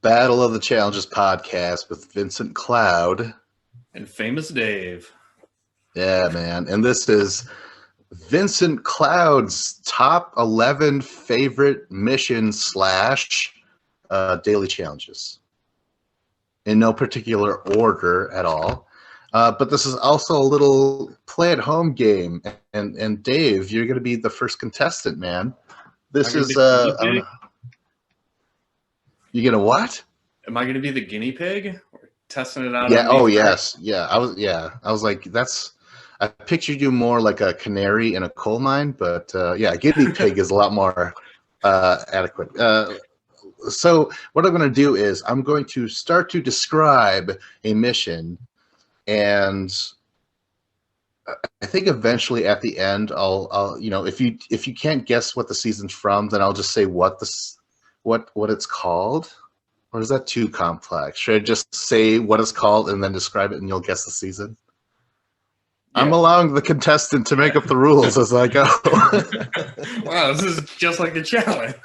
Battle of the Challenges podcast with Vincent Cloud. And Famous Dave. Yeah, man. And this is Vincent Cloud's top 11 favorite missions / daily challenges. In no particular order at all. But this is also a little play-at-home game. And Dave, you're going to be the first contestant, man. This is... you gonna what? Am I gonna be the guinea pig? We're testing it out. Yeah. Oh yes. Yeah. I was like, that's. I pictured you more like a canary in a coal mine, but yeah, guinea pig is a lot more adequate. So what I'm going to do is I'm going to start to describe a mission, and I think eventually at the end I'll if you can't guess what the season's from, then I'll just say what it's called. Or is that too complex? Should I just say what it's called and then describe it and you'll guess the season? Yeah. I'm allowing the contestant to make up the rules as I go. Wow, this is just like a challenge.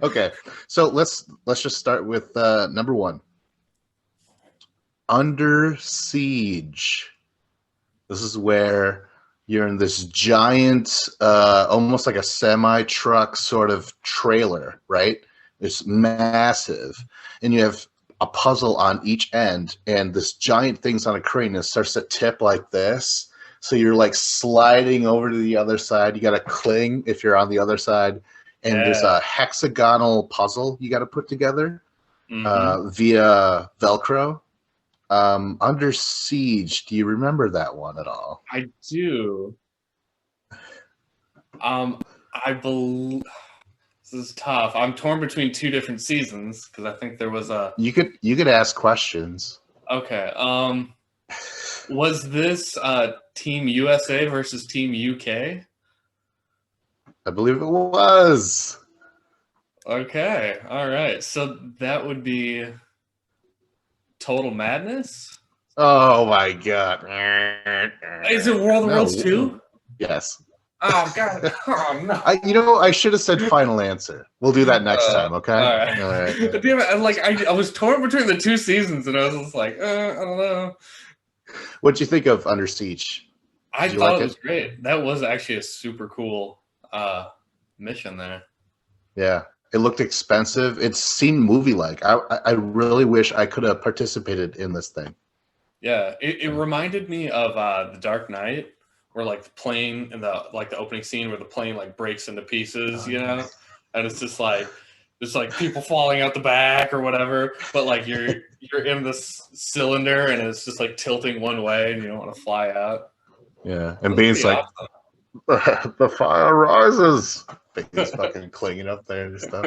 Okay, so let's just start with number 1. Under Siege. This is where you're in this giant, almost like a semi-truck sort of trailer, right? It's massive. And you have a puzzle on each end, and this giant thing's on a crane, and it starts to tip like this. So you're like sliding over to the other side. You got to cling if you're on the other side. And there's a hexagonal puzzle you got to put together via Velcro. Under Siege, do you remember that one at all? I do. I believe this is tough. I'm torn between 2 different seasons because I think there was a. You could ask questions. Okay. Was this Team USA versus Team UK? I believe it was. Okay. All right. So that would be Total Madness? Oh my god. Is it World of Worlds 2? Yes. Oh god. Oh no. I should have said final answer. We'll do that next time, okay? All right. All right. Damn it, I was torn between the 2 seasons and I was just like, I don't know. What'd you think of Under Siege? I thought it was great. That was actually a super cool mission there. Yeah. It looked expensive. It seemed movie-like. I really wish I could have participated in this thing. Yeah, it reminded me of The Dark Knight, where like the plane and the opening scene where the plane like breaks into pieces, and it's just like there's like people falling out the back or whatever, but like you're in this cylinder and it's just like tilting one way and you don't want to fly out. Yeah, and Bean's like, awesome. The fire rises. He's fucking clinging up there and stuff,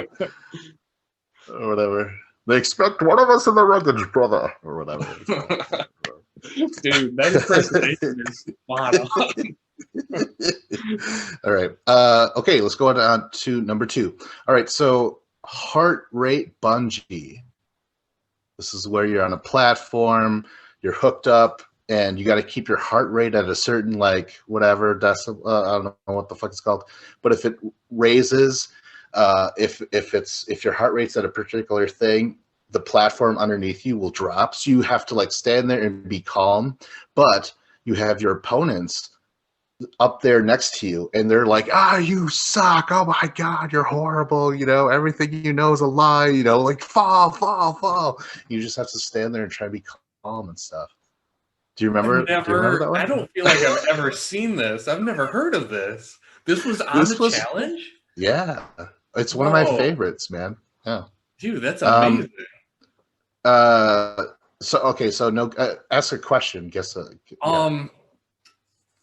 or whatever. They expect one of us in the wreckage, brother, or whatever. Dude, that impersonation is spot on. All right. Okay, let's go on to number 2. All right, so heart rate bungee. This is where you're on a platform, you're hooked up, and you got to keep your heart rate at a certain whatever decibel. I don't know what the fuck it's called, but if it raises, if your heart rate's at a particular thing, the platform underneath you will drop. So you have to stand there and be calm, but you have your opponents up there next to you, and they're like, you suck. Oh my God, you're horrible. Everything you know is a lie. Fall. You just have to stand there and try to be calm and stuff. Do you remember that one? I don't feel like I've ever seen this. I've never heard of this. This was on the challenge? Yeah. It's one of my favorites, man. Yeah. Dude, that's amazing. So no, ask a question. Guess. Yeah.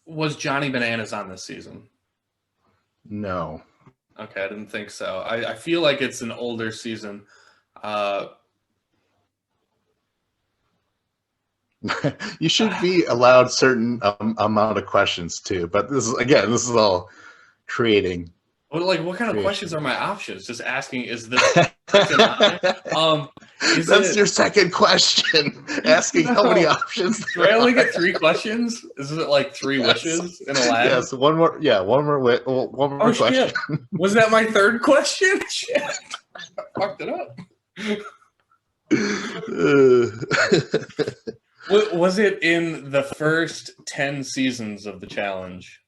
Was Johnny Bananas on this season? No. Okay, I didn't think so. I feel like it's an older season. You should be allowed certain amount of questions too, but this is all creating. Well, what kind of questions are my options? Just asking, is this? That's your second question. Asking how many options. Do I only get 3 questions? Is it 3 wishes in a lab? Yes, one more. Yeah, one more question. Was that my third question? Shit. fucked it up. Uh, Was it in the first 10 seasons of the challenge?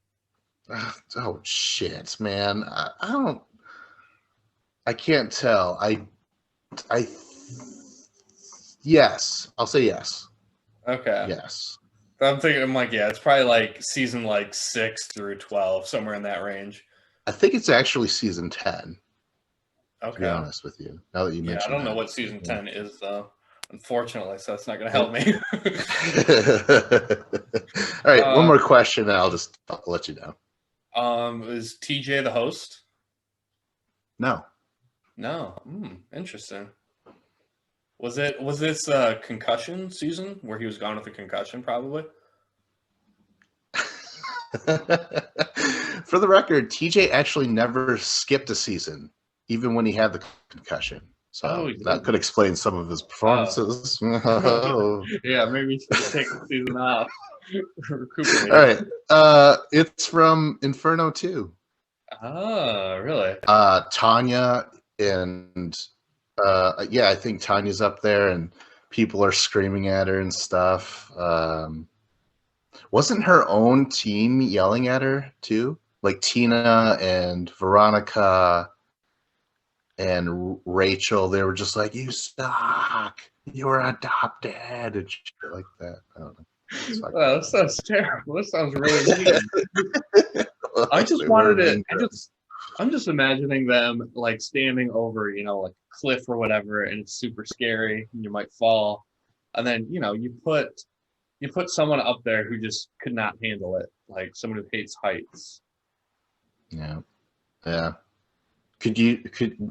oh shit, man! I don't. I can't tell. I. Yes, I'll say yes. Okay. Yes. I'm thinking, I'm like, yeah, it's probably like season like 6 through 12, somewhere in that range. I think it's actually season 10. To be Okay. honest with you, now that you Yeah, I mentioned don't know that. what season 10 is, though, unfortunately, so that's not going to help me. All right, one more question, and I'll let you know. Is TJ the host? No. No. Interesting. Was this concussion season where he was gone with a concussion, probably? For the record, TJ actually never skipped a season, even when he had the concussion. So that could explain some of his performances. Yeah, maybe he should take the season off. All right. It's from Inferno 2. Oh, really? Tanya and yeah, I think Tanya's up there and people are screaming at her and stuff. Wasn't her own team yelling at her too? Like Tina and Veronica and Rachel, they were just like, "You suck. You're adopted," and shit like that. I don't know. Oh, that sounds terrible. That sounds really mean. I just wanted to. I'm just imagining them like standing over, like a cliff or whatever, and it's super scary, and you might fall, and then you put someone up there who just could not handle it, like someone who hates heights. Yeah.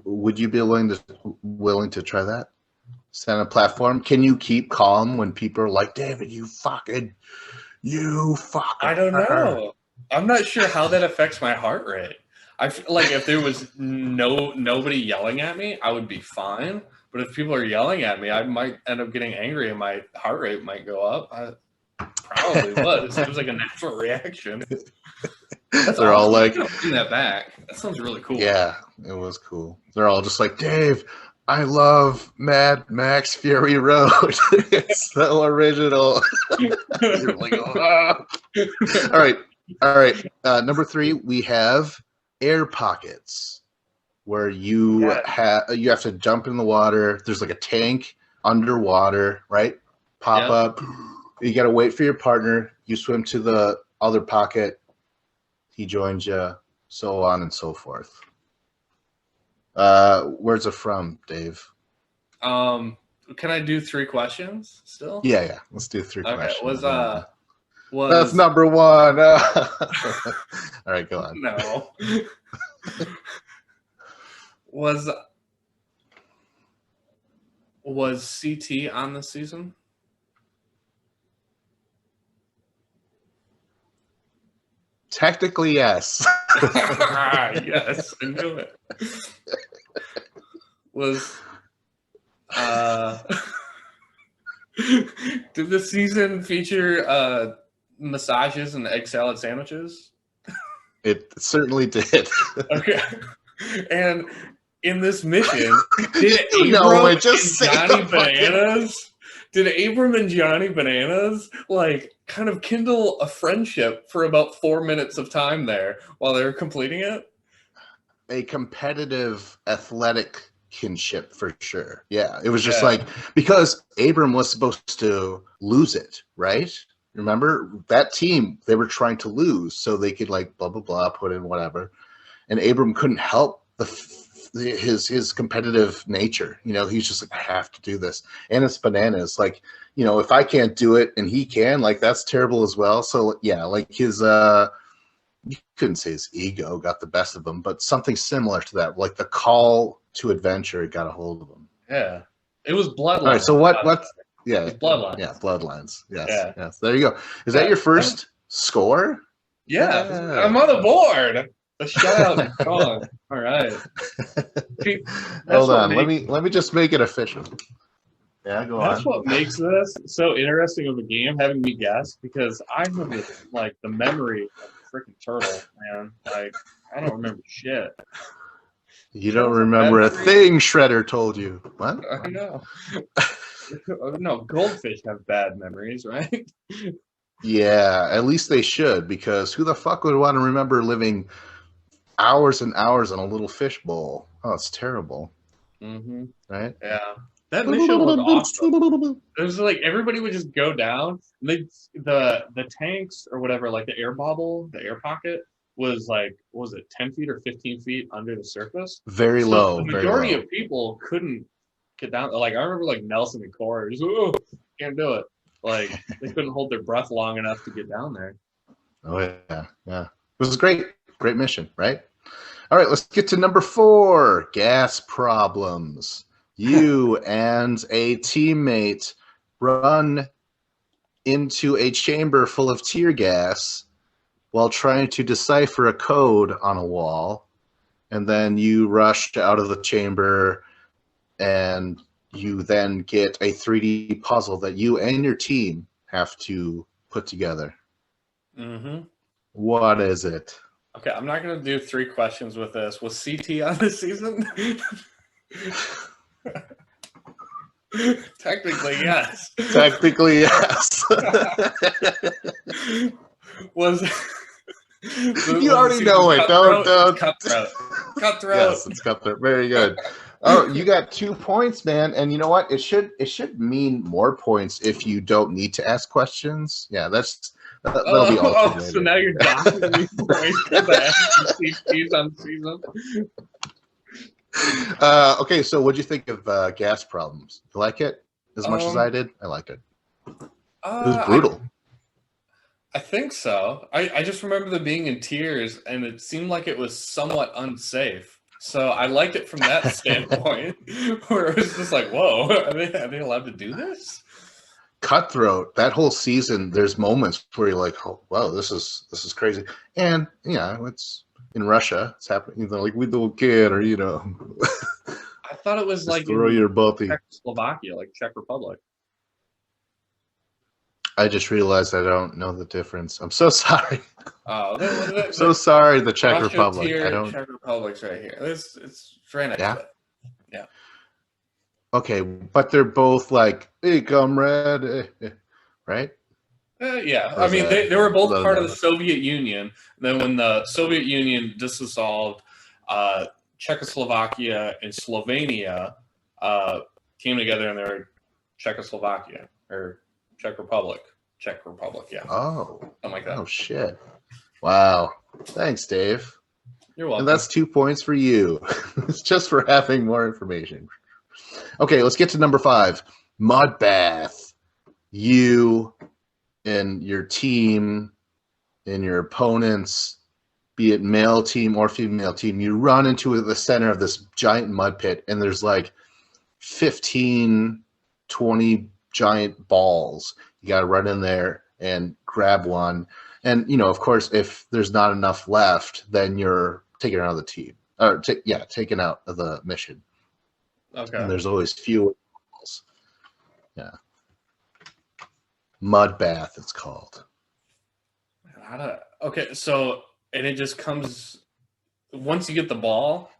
Would you be willing to try that? Stand on a platform. Can you keep calm when people are like, "David, you fucking." I don't know. I'm not sure how that affects my heart rate. I feel like if there was nobody yelling at me, I would be fine. But if people are yelling at me, I might end up getting angry and my heart rate might go up. I probably would. It seems like a natural reaction. They're all like, bring that back. That sounds really cool. Yeah, it was cool. They're all just like, "Dave, I love Mad Max Fury Road. It's so original." You're like, "Oh." All right. Number 3, we have air pockets, where you have to jump in the water. There's like a tank underwater, right? Pop up. You got to wait for your partner. You swim to the other pocket. He joins you, so on and so forth. Where's it from, Dave? Can I do 3 questions still? Yeah. Let's do 3 questions. That's number 1. All right, go on. No. Was CT on this season? Technically, yes. Yes, I knew it. Did the season feature massages and egg salad sandwiches? It certainly did. Okay. And in this mission, did Abram and Johnny Bananas like kind of kindle a friendship for about 4 minutes of time there while they were completing it? A competitive athletic kinship for sure. Yeah, it was just like, because Abram was supposed to lose it, right? Remember that team, they were trying to lose so they could like blah blah blah put in whatever, and Abram couldn't help his competitive nature. He's just like, I have to do this, and it's bananas. Like, if I can't do it and he can, like, that's terrible as well. So yeah, like his you couldn't say his ego got the best of him, but something similar to that, like the call to adventure got a hold of him. Yeah, it was Bloodlines. All right, so what? Yeah, Bloodlines. Yeah, Bloodlines. Yes. There you go. Is that your first score? Yeah, I'm on the board. A shout out to Sean. All right. Hold on. Let me just make it official. Yeah, go on. That's what makes this so interesting of a game, having me guess, because I have the memory of a freaking turtle, man. Like, I don't remember shit. You don't remember a thing Shredder told you. What? I know. No, goldfish have bad memories, right? Yeah, at least they should, because who the fuck would want to remember living hours and hours in a little fish bowl? Oh, it's terrible. Mm-hmm. Right? Yeah. That mission was awesome. It was like everybody would just go down. And the tanks or whatever, like the air bubble, the air pocket, was like, what was it, 10 feet or 15 feet under the surface? Very low. The majority of people couldn't get down. Like I remember like Nelson and Corey, just, oh, can't do it. Like they couldn't hold their breath long enough to get down there. Oh yeah, yeah. It was a great mission, right? All right, let's get to number 4, gas problems. You and a teammate run into a chamber full of tear gas while trying to decipher a code on a wall, and then you rush out of the chamber, and you then get a 3D puzzle that you and your team have to put together. Mm-hmm. What is it? Okay, I'm not going to do 3 questions with this. Was CT on this season? Technically, yes. Technically, yes. Was you already know it. Don't. Cutthroat. Yes, it's Cutthroat. Very good. Oh, you got 2 points, man. And you know what? It should mean more points if you don't need to ask questions. Yeah, that'll be all. So now you're docking me points because I asked CTs on season. Okay, so what'd you think of gas problems? You like it as much as I did? I liked it. It was brutal. I think so. I just remember them being in tears, and it seemed like it was somewhat unsafe. So I liked it from that standpoint, where it was just like, whoa, are they allowed to do this? Cutthroat, that whole season, there's moments where you're like, oh, wow, this is crazy. And, yeah, it's in Russia. It's happening. They're like, we don't care, or, I thought it was like throw your body. Czechoslovakia, like Czech Republic. I just realized I don't know the difference. I'm so sorry. Oh, I'm so sorry, the Czech Russia Republic. Czech Republic's right here. It's right next to it. Yeah. Okay, but they're both like, hey, comrade, right? Yeah, I mean, they were both part of the Soviet Union. Then when the Soviet Union dissolved, Czechoslovakia and Slovenia came together, and they were Czechoslovakia, or Czech Republic, yeah. Oh. Something like that. Oh, shit. Wow. Thanks, Dave. You're welcome. And that's 2 points for you. It's just for having more information. Okay, let's get to number 5. Mud bath. You and your team and your opponents, be it male team or female team, you run into the center of this giant mud pit, and there's like 15, 20 giant balls. You got to run in there and grab one. And, of course, if there's not enough left, then you're taken out of the team. Or, taken out of the mission. Okay. And there's always fewer balls. Yeah. Mud bath, it's called. Okay, so, and it just comes, once you get the ball,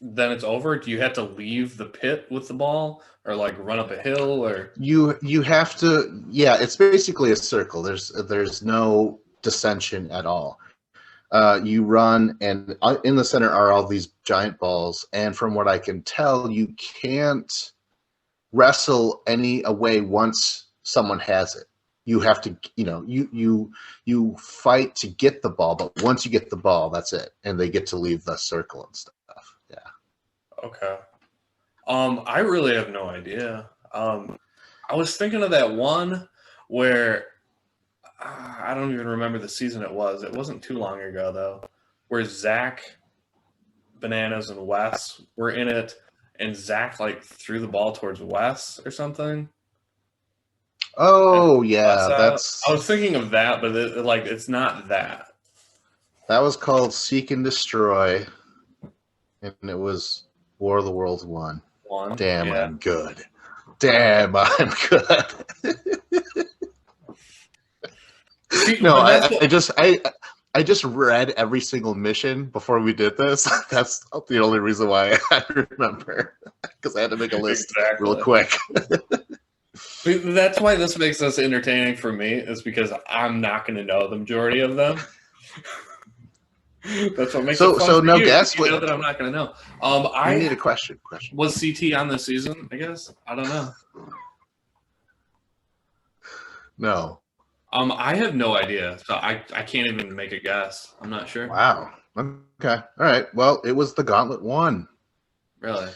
then it's over? Do you have to leave the pit with the ball, or like run up a hill, or you have to? Yeah, it's basically a circle. There's no dissension at all. You run, and in the center are all these giant balls. And from what I can tell, you can't wrestle any away once someone has it. You have to, you fight to get the ball, but once you get the ball, that's it, and they get to leave the circle and stuff. Yeah. Okay. I really have no idea. I was thinking of that one where I don't even remember the season it was. It wasn't too long ago though, where Zach, Bananas, and Wes were in it, and Zach like threw the ball towards Wes or something. Oh yeah, I was thinking of that, but it's not that. That was called Seek and Destroy, and it was War of the Worlds 1. Damn, yeah. I'm good. Damn, I'm good. See, no, I I just read every single mission before we did this. That's the only reason why I remember, because I had to make a list real quick. That's why this makes this entertaining for me, is because I'm not going to know the majority of them. That's what makes it fun so for no you. guess. You know that I'm not going to know. I need a question. Was CT on this season? I guess I don't know. No. I have no idea, so I can't even make a guess. I'm not sure. Wow. Okay. All right. Well, it was the Gauntlet 1. Really?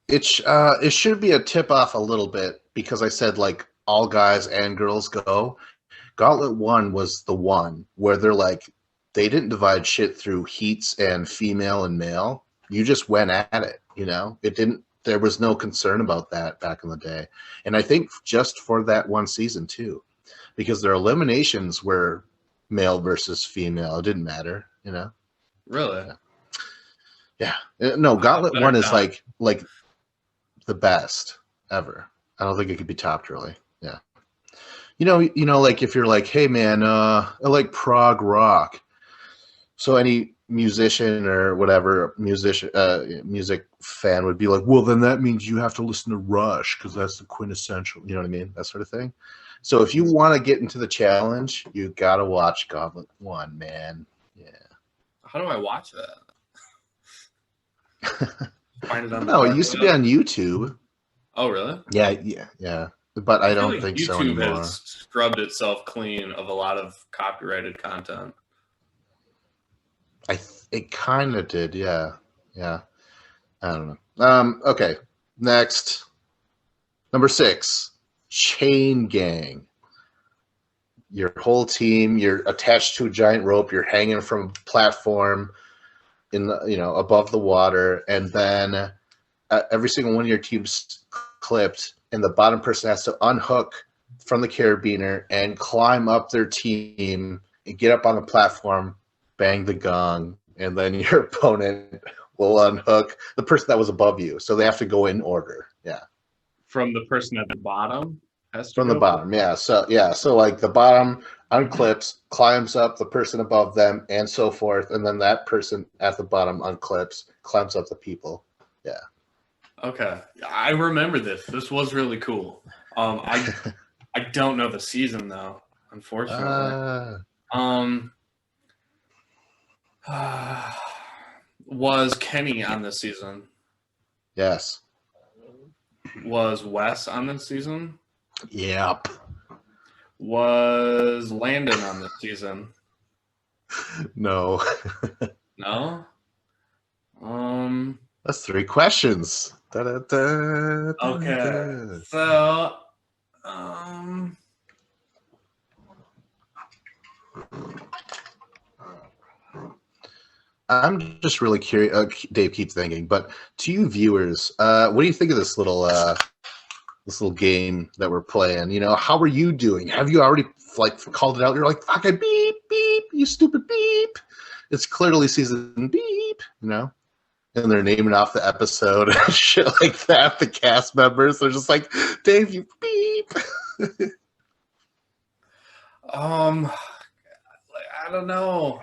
It should be a tip off a little bit, because I said like all guys and girls go. Gauntlet 1 was the one where they're like, they didn't divide shit through heats and female and male. You just went at it, you know? There was no concern about that back in the day. And I think just for that one season too, because their eliminations were male versus female. It didn't matter, you know? Really? Yeah. No, Gauntlet 1 is like the best ever. I don't think it could be topped, really. Yeah. You know, like if you're like, hey man, I like prog rock. So any musician or whatever music fan would be like, well, then that means you have to listen to Rush, because that's the quintessential. You know what I mean? That sort of thing. So if you want to get into the challenge, you got to watch Gauntlet 1, man. Yeah. How do I watch that? Find it on No, it used to be on YouTube. Oh, really? Yeah. But I don't think so anymore. YouTube has scrubbed itself clean of a lot of copyrighted content. It kind of did, yeah. I don't know. Okay, next. Number 6, Chain Gang. Your whole team, you're attached to a giant rope, you're hanging from a platform in the, above the water, and then every single one of your teams clipped, and the bottom person has to unhook from the carabiner and climb up their team and get up on the platform, bang the gong, and then your opponent will unhook the person that was above you. So they have to go in order. Yeah. From the person at the bottom? From the bottom, yeah. So like the bottom unclips, climbs up the person above them, and so forth, and then that person at the bottom unclips, climbs up the people. Yeah. Okay. I remember this. This was really cool. I don't know the season though, unfortunately. Was Kenny on this season? Yes. Was Wes on this season? Yep. Was Landon on this season? No. No? That's 3 questions. Okay. So, I'm just really curious. Dave keeps thinking, but to you viewers, what do you think of this little game that we're playing? How are you doing? Have you already called it out? You're like, fucking beep beep, you stupid beep. It's clearly season beep, and they're naming off the episode and shit like that. The cast members, they're just like, Dave, you beep. I don't know.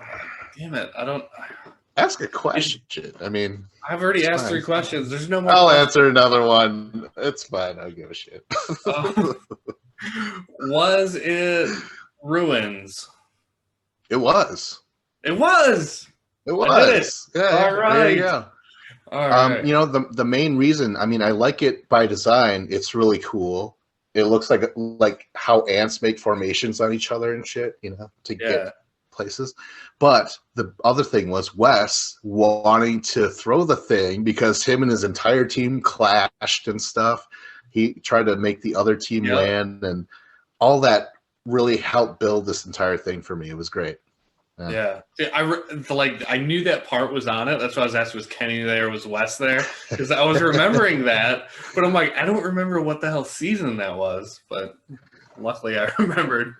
Damn it, I don't. Ask a question. I mean, I've already asked 3 questions. There's no more. I'll answer another one. It's fine. I don't give a shit. Was it Ruins? It was. It was. It was. Yeah. All right. There you go. All right. The main reason. I mean, I like it by design. It's really cool. It looks like how ants make formations on each other and shit. To get places. But the other thing was Wes wanting to throw the thing because him and his entire team clashed and stuff. He tried to make the other team land, and all that really helped build this entire thing for me. It was great. Yeah. I knew that part was on it. That's why I was asking, was Kenny there? Was Wes there? Because I was remembering that, but I'm like, I don't remember what the hell season that was, but luckily I remembered.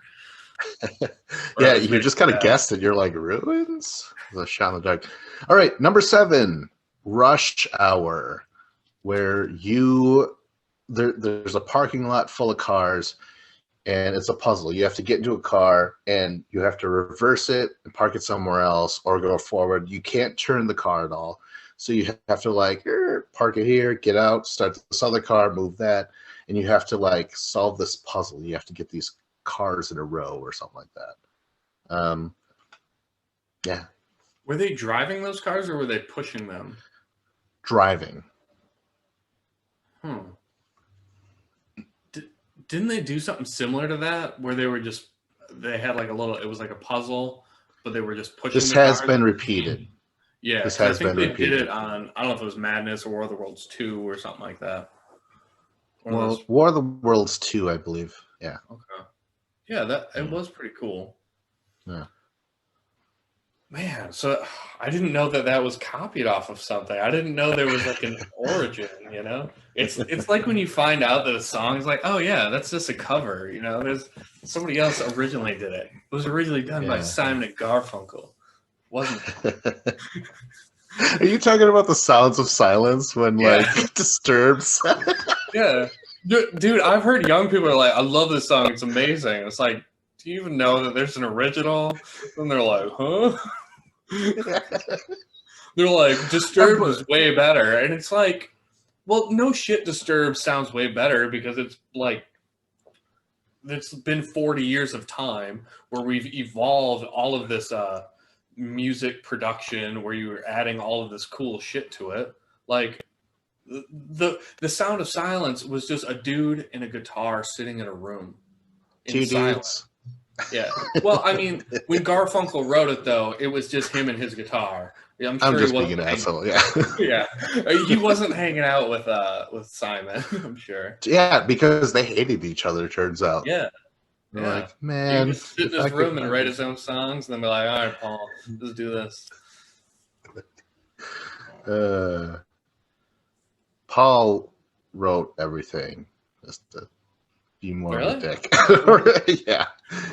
Yeah, you just kind of guessed it. You're like, Ruins? The shot in the dark. All right, number 7, Rush Hour, where there's a parking lot full of cars. and it's a puzzle. You have to get into a car, and you have to reverse it and park it somewhere else, or go forward. You can't turn the car at all, so you have to like park it here, get out, start this other car, move that, and you have to like solve this puzzle. You have to get these cars in a row or something like that. Yeah, Were they driving those cars or were they pushing them? driving. Didn't they do something similar to that where they had like it was like a puzzle, but they were just pushing This the has cars? been repeated. Yeah, This 'cause has I think been they repeated. did it on, I don't know if it was Madness or War of the Worlds 2 or something like that. One of Well, those- War of the Worlds 2, I believe. Yeah. Okay. Yeah, it was pretty cool. Yeah. Man, so I didn't know that was copied off of something. I didn't know there was like an origin, you know? It's like when you find out that a song is like, oh yeah, that's just a cover, you know? There's somebody else originally did it. It was originally done by Yeah. Simon and Garfunkel. Wasn't it? Are you talking about the sounds of silence when Yeah. like disturbs? Yeah. Dude, I've heard young people are like, I love this song, it's amazing. It's like, do you even know that there's an original? And they're like, huh? They're like, Disturbed was way better. And it's like, well, no shit, Disturbed sounds way better because it's like, it's been 40 years of time where we've evolved all of this music production where you were adding all of this cool shit to it. Like, the Sound of Silence was just a dude and a guitar sitting in a room. Two silence. dudes. Yeah. Well, I mean, when Garfunkel wrote it, though, it was just him and his guitar. Yeah, I'm sure I'm just he being an asshole. Yeah. Yeah, he wasn't hanging out with Simon. I'm sure. Yeah, because they hated each other. Turns out. Yeah. They're Yeah. like, He man. would sit in if I his could room and find write this." his own songs, and then be like, "All right, Paul, let's do this." Paul wrote everything. Just to be more of a Really? dick. Yeah.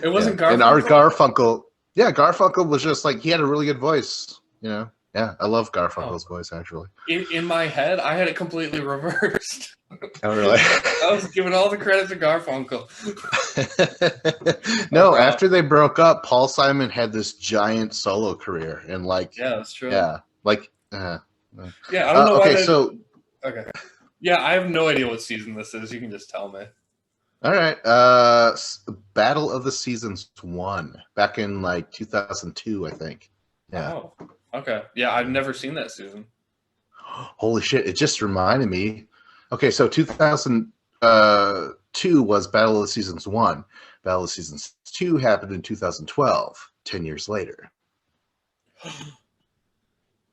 It wasn't Yeah. Garfunkel. And our Garfunkel. Yeah, Garfunkel was just like, he had a really good voice. You know. Yeah, I love Garfunkel's voice actually. In my head, I had it completely reversed. Oh really? I was giving all the credit to Garfunkel. No, after they broke up, Paul Simon had this giant solo career, and like, Yeah, that's true. yeah, like, Yeah, I don't know why. okay, so Okay. Yeah, I have no idea what season this is. You can just tell me. all right, Battle of the Seasons 1 back in like 2002, I think. Yeah. Oh, okay. Yeah, I've never seen that season. Holy shit! It just reminded me. Okay, so 2002 was Battle of the Seasons 1. Battle of the Seasons 2 happened in 2012, 10 years later.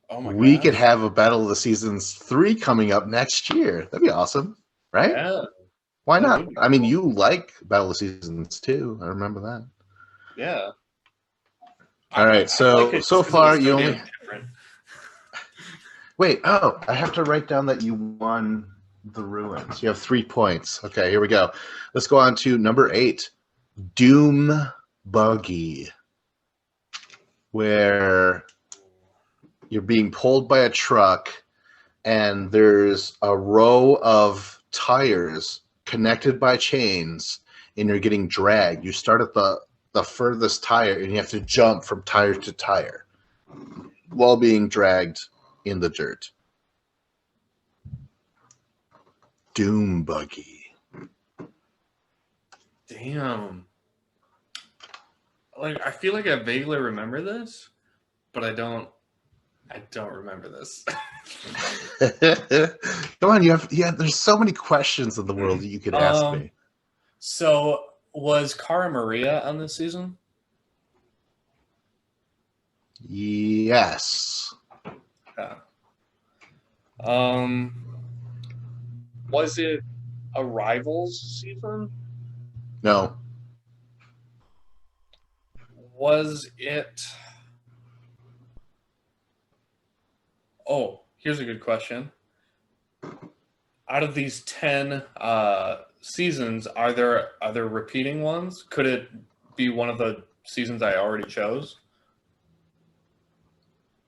Oh my We God. could have a Battle of the Seasons 3 coming up next year. That'd be awesome, right? Yeah, Why that not? would be I mean, cool. you like Battle of the Seasons 2. I remember that. yeah. All right, I so like it so just 'cause far it was you so only damn different. wait. Oh, I have to write down that you won the ruins. You have 3 points. Okay, here we go. Let's go on to number 8, Doom Buggy, where you're being pulled by a truck, and there's a row of tires connected by chains, and you're getting dragged. You start at the furthest tire, and you have to jump from tire to tire while being dragged in the dirt. Doom Buggy. Damn. Like, I feel like I vaguely remember this, but I don't remember this. Come on, there's so many questions in the world that you could ask me. So, was Cara Maria on this season? Yes. Yeah. Was it a Rivals season? No. Was it? Oh, here's a good question. Out of these 10 seasons, are there repeating ones? Could it be one of the seasons I already chose?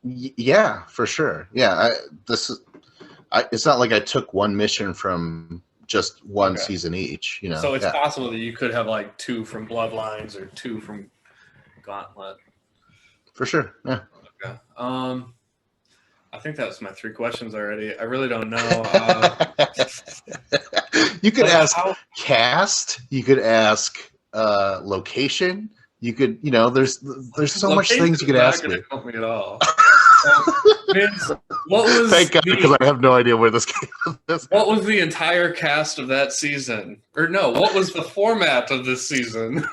Yeah, for sure. Yeah, it's not like I took one mission from just one Okay. season each. You know, So it's yeah, possible that you could have like 2 from Bloodlines or 2 from Gauntlet. for sure. Yeah. Okay. I think that was my 3 questions already. I really don't know. You could But ask how- cast. You could ask location. You could, you know, there's so much Location things you could is not ask gonna me. help me at all. Vince, what was Thank God, the- because I have no idea where this came from. What was the entire cast of that season? Or no, what was the format of this season?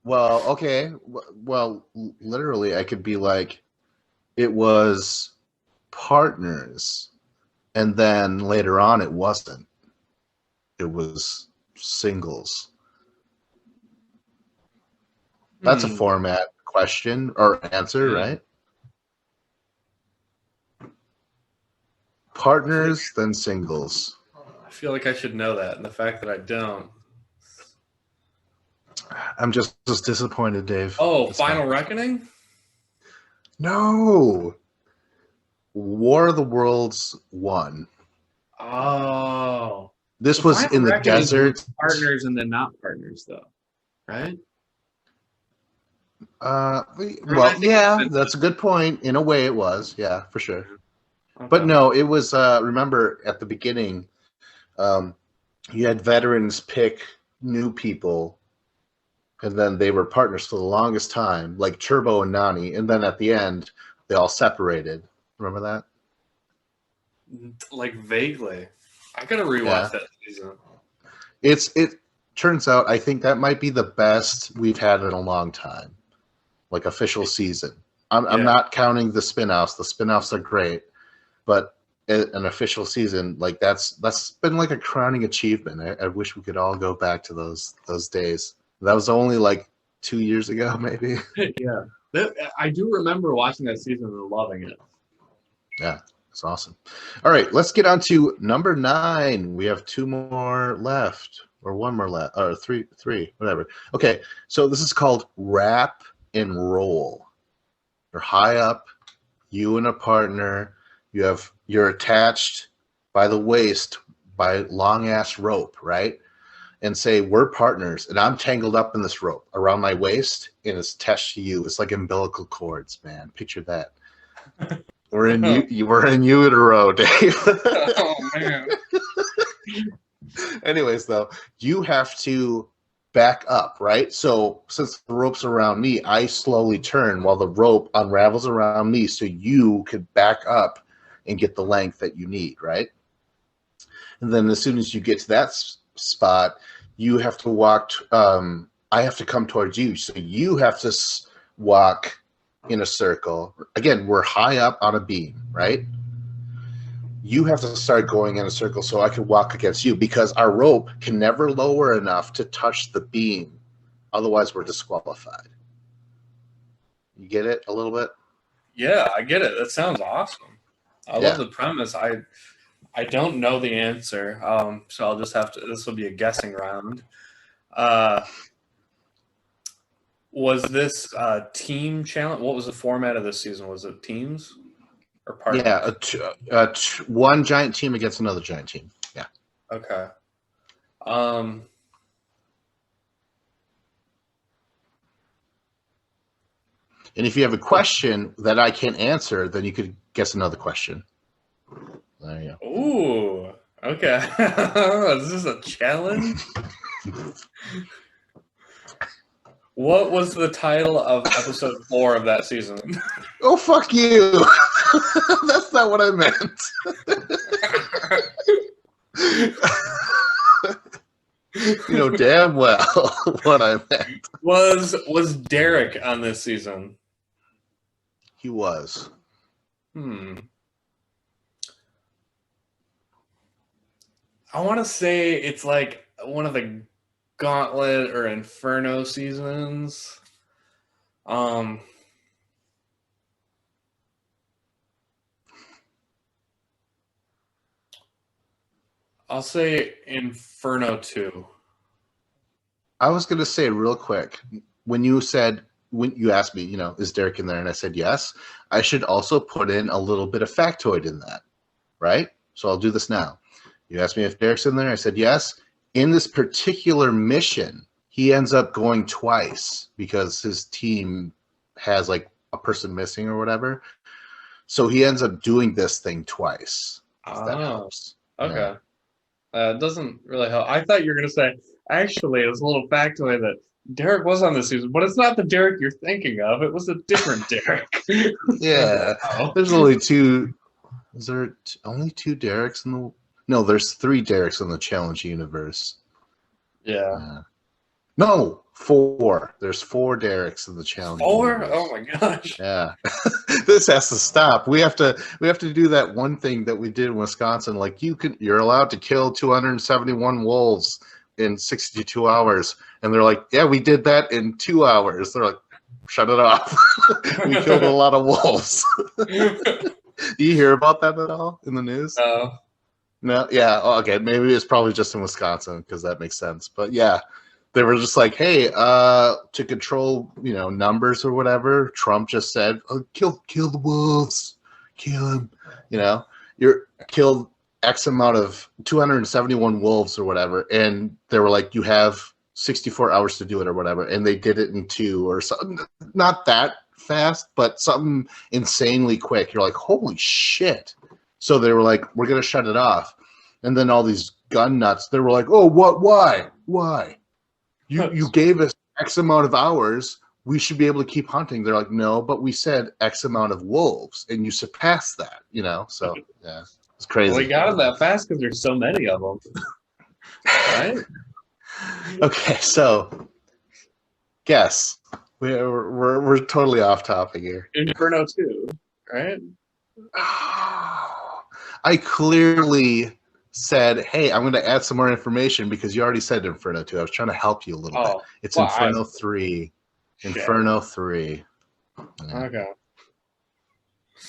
Well, okay. Well, literally, I could be like, it was partners, and then later on, it wasn't. It was singles. That's a format question or answer, right? Partners, then singles. I feel like I should know that, and the fact that I don't. I'm just disappointed, Dave. Oh, That's Final fine. Reckoning? No. War of the Worlds 1. Oh. This was Final in the Reckoning was desert. Partners and then not partners, though. Right? Well, think yeah, it's- that's a good point. In a way, it was, yeah, for sure. Okay. But no, it was. Remember at the beginning, you had veterans pick new people, and then they were partners for the longest time, like Turbo and Nani, and then at the end, they all separated. Remember that? Like vaguely. I gotta rewatch that season. It turns out I think that might be the best we've had in a long time, like official season. I'm not counting the spin-offs. The spin-offs are great, but an official season like that's been like a crowning achievement. I wish we could all go back to those days. That was only like 2 years ago, maybe. Yeah. I do remember watching that season and loving it. Yeah, it's awesome. All right, let's get on to number 9. We have 2 more left, or 1 more left, or three, whatever. Okay, so this is called Wrap and Roll. You're high up, you and a partner. You're attached by the waist by long ass rope, right? And say we're partners, and I'm tangled up in this rope around my waist, and it's attached to you. It's like umbilical cords, man. Picture that. We're in utero, Dave. Oh man. Anyways, though, you have to back up, right? So since the rope's around me, I slowly turn while the rope unravels around me, so you could back up and get the length that you need, right? And then as soon as you get to that spot, you have to walk. I have to come towards you, so you have to walk in a circle. Again, we're high up on a beam, right? You have to start going in a circle so I can walk against you, because our rope can never lower enough to touch the beam. Otherwise, we're disqualified. You get it a little bit? Yeah, I get it. That sounds awesome. I love the premise. I don't know the answer, so I'll just have to. This will be a guessing round. Was this team challenge? What was the format of this season? Was it teams or partners? Yeah, one giant team against another giant team. Yeah. Okay. And if you have a question that I can't answer, then you could guess another question. There you go. Ooh. Okay. Is this a challenge? What was the title of episode 4 of that season? Oh, fuck you. That's not what I meant. You know damn well what I meant. Was Derek on this season? He was. I want to say it's like one of the Gauntlet or Inferno seasons. I'll say Inferno 2. I was going to say real quick, when you asked me, you know, is Derek in there? And I said yes. I should also put in a little bit of factoid in that, right? So I'll do this now. You asked me if Derek's in there. I said yes. In this particular mission, he ends up going twice because his team has like a person missing or whatever. So he ends up doing this thing twice. If that helps. Okay. It doesn't really help. I thought you were going to say, actually, it was a little factoid that Derek was on this season, but it's not the Derek you're thinking of. It was a different Derek. Yeah. There's only two. Is there only two Dereks in the... No, there's 3 Dereks in the Challenge universe. Yeah. No, 4. There's 4 Dereks in the Challenge 4? universe. Oh my gosh. Yeah. This has to stop. We have to do that one thing that we did in Wisconsin. Like you're allowed to kill 271 wolves in 62 hours. And they're like, yeah, we did that in 2 hours. They're like, shut it off. We killed a lot of wolves. Do you hear about that at all in the news? No, yeah, okay, maybe it's probably just in Wisconsin because that makes sense. But yeah, they were just like, hey, to control, numbers or whatever, Trump just said, oh, kill the wolves, kill them. You're killed X amount of 271 wolves or whatever, and they were like, you have 64 hours to do it or whatever, and they did it in 2 or something. Not that fast, but something insanely quick. You're like, holy shit. So they were like, we're going to shut it off. And then all these gun nuts, they were like, oh, what? Why? You gave us X amount of hours. We should be able to keep hunting. They're like, no, but we said X amount of wolves, and you surpassed that, So, yeah, it's crazy. Well, we got them that fast because there's so many of them. Right? Okay, so guess. We're totally off topic here. Inferno 2, right? I clearly said, hey, I'm going to add some more information because you already said Inferno 2. I was trying to help you a little bit. It's Inferno 3. Shit. Inferno 3. Yeah. Okay.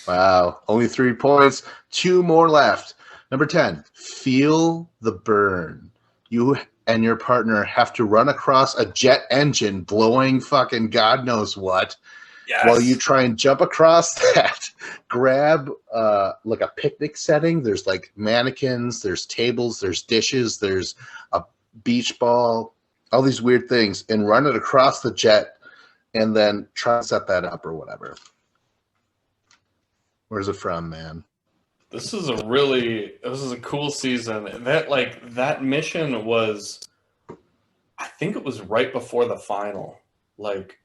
Wow. Only 3 points. 2 more left. Number 10. Feel the burn. You and your partner have to run across a jet engine blowing fucking God knows what. Yes. While you try and jump across that, grab like a picnic setting. There's like mannequins, there's tables, there's dishes, there's a beach ball, all these weird things, and run it across the jet and then try to set that up or whatever. Where's it from, man? This is a cool season. And that mission was, I think it was right before the final. Like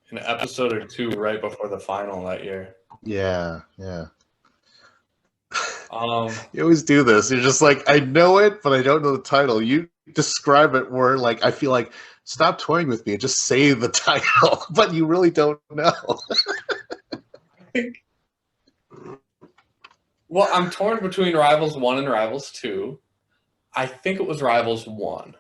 an episode or 2 right before the final that year. Yeah. You always do this. You're just like, I know it, but I don't know the title. You describe it where, like, I feel like, stop toying with me and just say the title, but you really don't know. Well, I'm torn between Rivals 1 and Rivals 2. I think it was Rivals 1.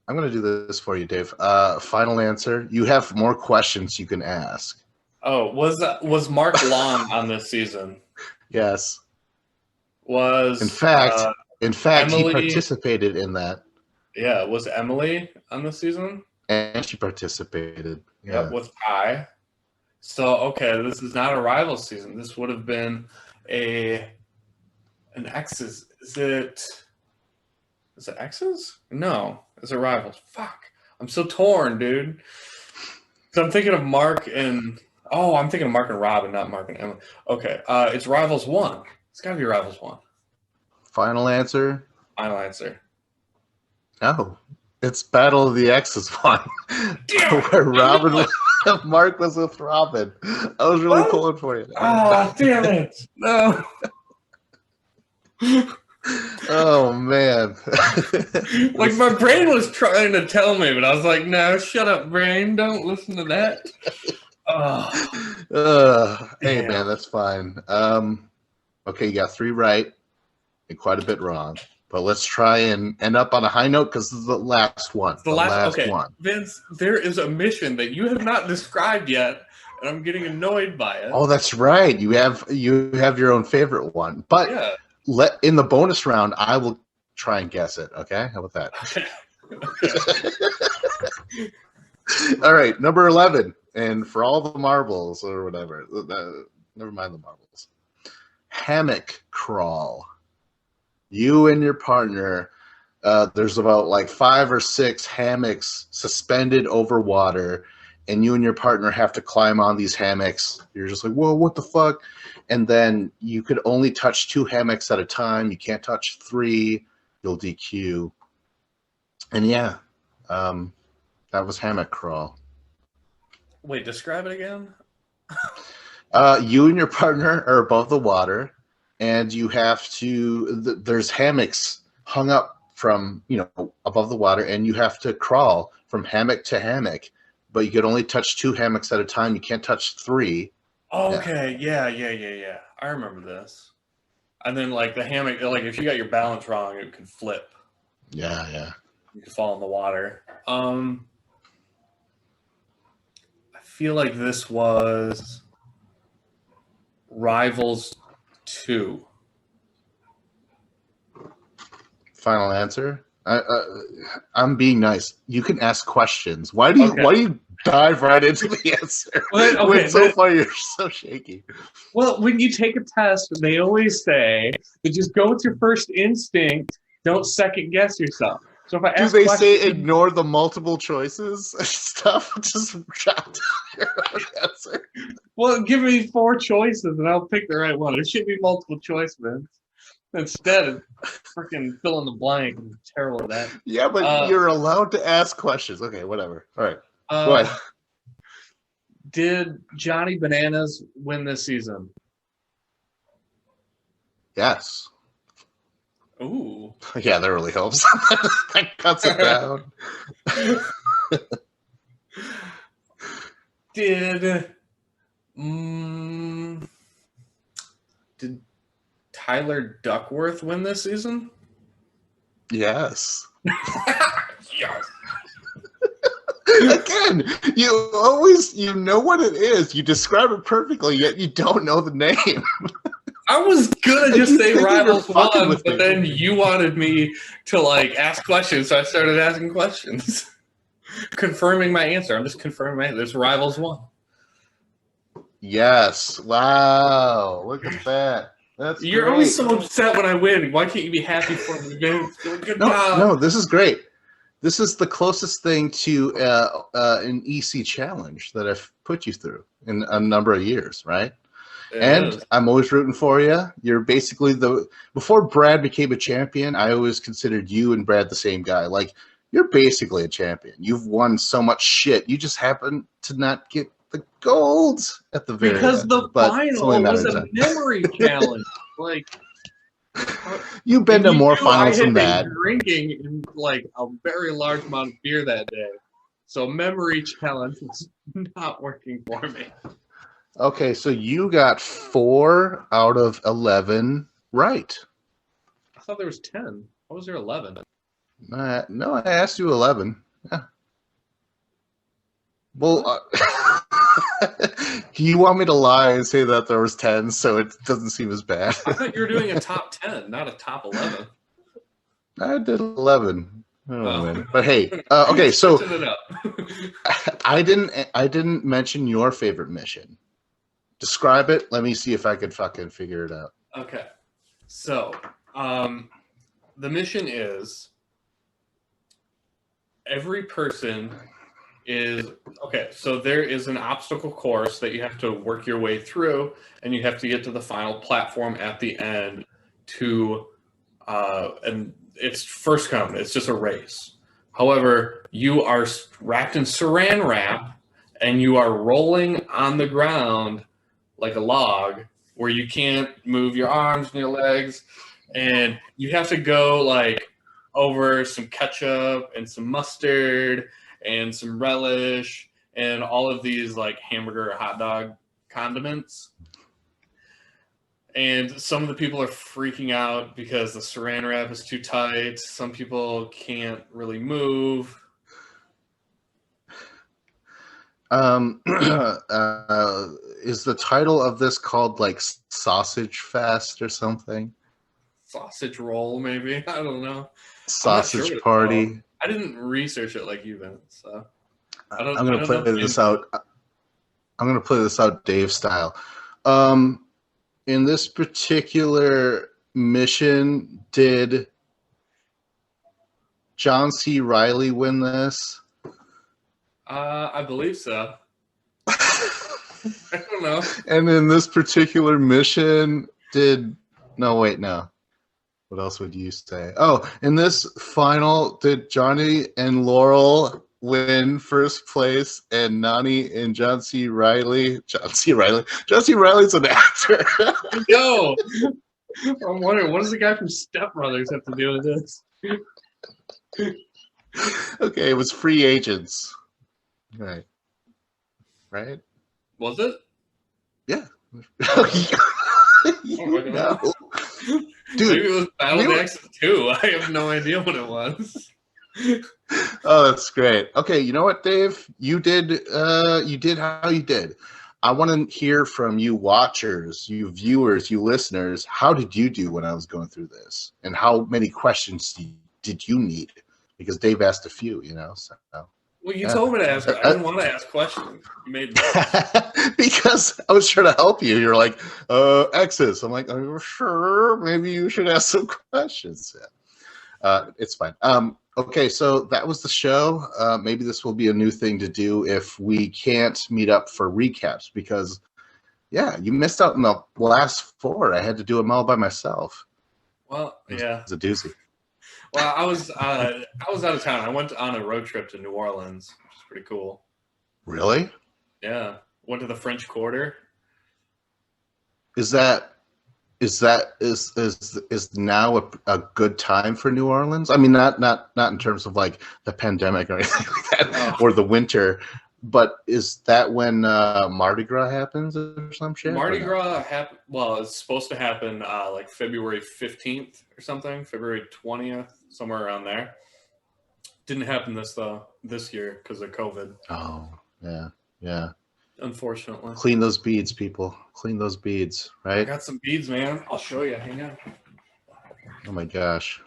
I'm going to do this for you, Dave. Final answer. You have more questions you can ask. Oh, was Mark Long on this season? Yes. In fact, Emily, he participated in that. Yeah, was Emily on this season? And she participated. Yeah, with Ty. So, okay, this is not a Rivals season. This would have been an X's. Is it X's? No, it's a Rivals. Fuck. I'm so torn, dude. So I'm thinking of Mark and Robin, not Mark and Emily. Okay, it's Rivals 1. It's got to be Rivals 1. Final answer? Final answer. No, it's Battle of the X's 1. Where Mark was with Robin. I was really pulling for you. Ah, damn it. No. Oh, man. Like, my brain was trying to tell me, but I was like, no, shut up, brain. Don't listen to that. Hey, man, that's fine. Okay, you got 3 right and quite a bit wrong. But let's try and end up on a high note because this is the last one. The last one. Vince, there is a mission that you have not described yet, and I'm getting annoyed by it. Oh, that's right. You have your own favorite one. But in the bonus round, I will try and guess it. Okay? How about that? Okay. All right, number 11. And for all the marbles or whatever, never mind the marbles. Hammock crawl. You and your partner, there's about like 5 or 6 hammocks suspended over water, and you and your partner have to climb on these hammocks. You're just like, whoa, what the fuck? And then you could only touch 2 hammocks at a time. You can't touch 3. You'll DQ. And yeah, that was Hammock Crawl. Wait, describe it again. You and your partner are above the water, and you have to. There's hammocks hung up from above the water, and you have to crawl from hammock to hammock. But you can only touch 2 hammocks at a time. You can't touch 3. Okay, yeah. I remember this. And then like the hammock, like if you got your balance wrong, it could flip. Yeah. You could fall in the water. I feel like this was Rivals 2. Final answer. I'm being nice. You can ask questions. Why do you dive right into the answer? So far you're so shaky. Well, when you take a test, they always say that just go with your first instinct. Don't second guess yourself. So if I ask say ignore the multiple choices stuff? Just shout your own answer. Well, give me 4 choices and I'll pick the right one. There should be multiple choice, man. Instead of freaking fill in the blank, I'm terrible at that. Yeah, but you're allowed to ask questions. Okay, whatever. All right. Go ahead. Did Johnny Bananas win this season? Yes. Ooh. Yeah, that really helps. That cuts it down. Did Tyler Duckworth win this season? Yes. Yes. Again, you know what it is. You describe it perfectly, yet you don't know the name. I was gonna just say Rivals 1, but then you wanted me to like ask questions, so I started asking questions. Confirming my answer. I'm just confirming my answer. There's Rivals 1. Yes. Wow. Look at that. That's You're great. always so upset when I win. Why can't you be happy for me, Vince? Good job. No, this is great. This is the closest thing to an EC challenge that I've put you through in a number of years, right? And I'm always rooting for you. You're basically before Brad became a champion, I always considered you and Brad the same guy. Like, you're basically a champion. You've won so much shit. You just happen to not get the gold at the very because end. the final was a memory challenge. Like, you've been to more finals than that. Drinking like a very large amount of beer that day, so memory challenge was not working for me. Okay, so you got 4 out of 11 right. I thought there was 10. What was there 11? No, I asked you 11. Yeah. Well, do you want me to lie and say that there was 10 so it doesn't seem as bad? I thought you were doing a top 10, not a top 11. I did 11. Oh. But hey, okay, so I didn't mention your favorite mission. Describe it. Let me see if I could fucking figure it out. Okay. So, the mission is every person is okay. So there is an obstacle course that you have to work your way through, and you have to get to the final platform at the end to, and it's first come. It's just a race. However, you are wrapped in saran wrap, and you are rolling on the ground like a log, where you can't move your arms and your legs, and you have to go like over some ketchup and some mustard and some relish and all of these like hamburger or hot dog condiments. And some of the people are freaking out because the saran wrap is too tight. Some people can't really move. Is the title of this called like Sausage Fest or something? Sausage roll, maybe. I don't know. Sausage party. I didn't research it like you, Vince. So I'm gonna play this out. I'm gonna play this out Dave style. In this particular mission did John C. Reilly win this? I believe so. I don't know. And in this particular mission, no. What else would you say? Oh, in this final, did Johnny and Laurel win first place, and Nani and John C. Reilly? John C. Reilly's an actor. Yo, I'm wondering, what does the guy from Step Brothers have to do with this? Okay, it was Free Agents. Right. Was it? Yeah. You know. Dude, maybe it was Battle of the Exes 2. I have no idea what it was. Oh, that's great. Okay, you know what, Dave? You did how you did. I want to hear from you watchers, you viewers, you listeners. How did you do when I was going through this? And how many questions did you need? Because Dave asked a few, so. Well, you told me to ask. I didn't want to ask questions. You made me. Because I was trying to help you. You're like, X's. I'm like, are you sure? Maybe you should ask some questions. It's fine. Okay, so that was the show. Maybe this will be a new thing to do if we can't meet up for recaps because, yeah, you missed out on the last 4. I had to do them all by myself. Well, yeah. It's a doozy. Well, I was out of town. I went on a road trip to New Orleans, which is pretty cool. Really? Yeah. Went to the French Quarter. Is now a good time for New Orleans? I mean, not in terms of like the pandemic or anything like that, or the winter, but is that when Mardi Gras happens or some shit? Mardi Gras well, it's supposed to happen like February 15th or something, February 20th, somewhere around there. Didn't happen this year because of COVID. Oh, yeah. Unfortunately. Clean those beads, people. Clean those beads, right? I got some beads, man. I'll show you. Hang on. Oh my gosh.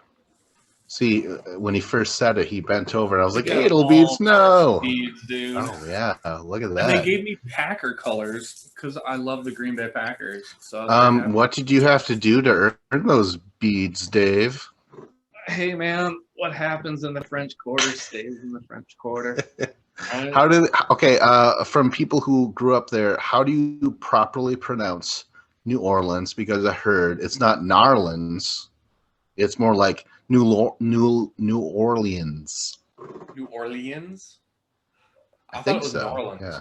See, when he first said it, he bent over, and I was like, "Adel beads, no!" Beads, dude. Oh yeah, look at that. And they gave me Packer colors because I love the Green Bay Packers. So what did you have to do to earn those beads, Dave? Hey man, what happens in the French Quarter stays in the French Quarter. From people who grew up there, how do you properly pronounce New Orleans? Because I heard it's not Narlands, it's more like New Orleans. New Orleans? I thought it was so. New Orleans. Yeah.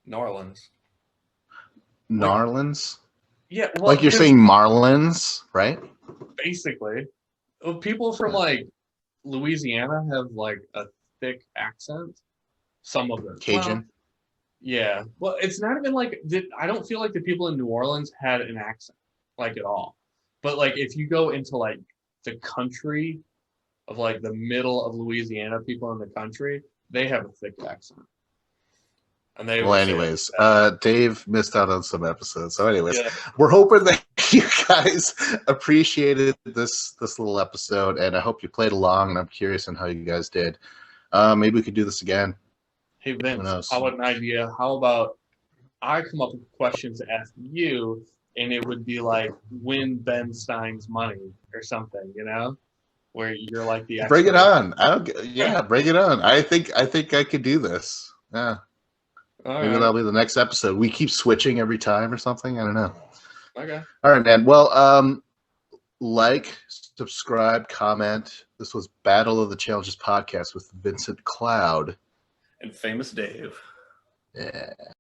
New Orleans. Narlands? Yeah. Well, like you're saying Marlins, right? Basically. People from like Louisiana have like a thick accent. Some of them. Cajun? Well, yeah. Well, it's not even like I don't feel like the people in New Orleans had an accent like at all. But like if you go into like the country of like the middle of Louisiana, people in the country, they have a thick accent. And they anyways, Dave missed out on some episodes. So anyways, we're hoping that you guys appreciated this little episode, and I hope you played along, and I'm curious on how you guys did. Maybe we could do this again. Hey Vince, how about an idea? How about I come up with questions to ask you, and it would be like win Ben Stein's money or something, where you're like the expert. Bring it on. Bring it on. I think I could do this. Yeah. Maybe that'll be the next episode. We keep switching every time or something. I don't know. Okay. All right, man. Well, like, subscribe, comment. This was Battle of the Challenges podcast with Vincent Cloud and Famous Dave. Yeah.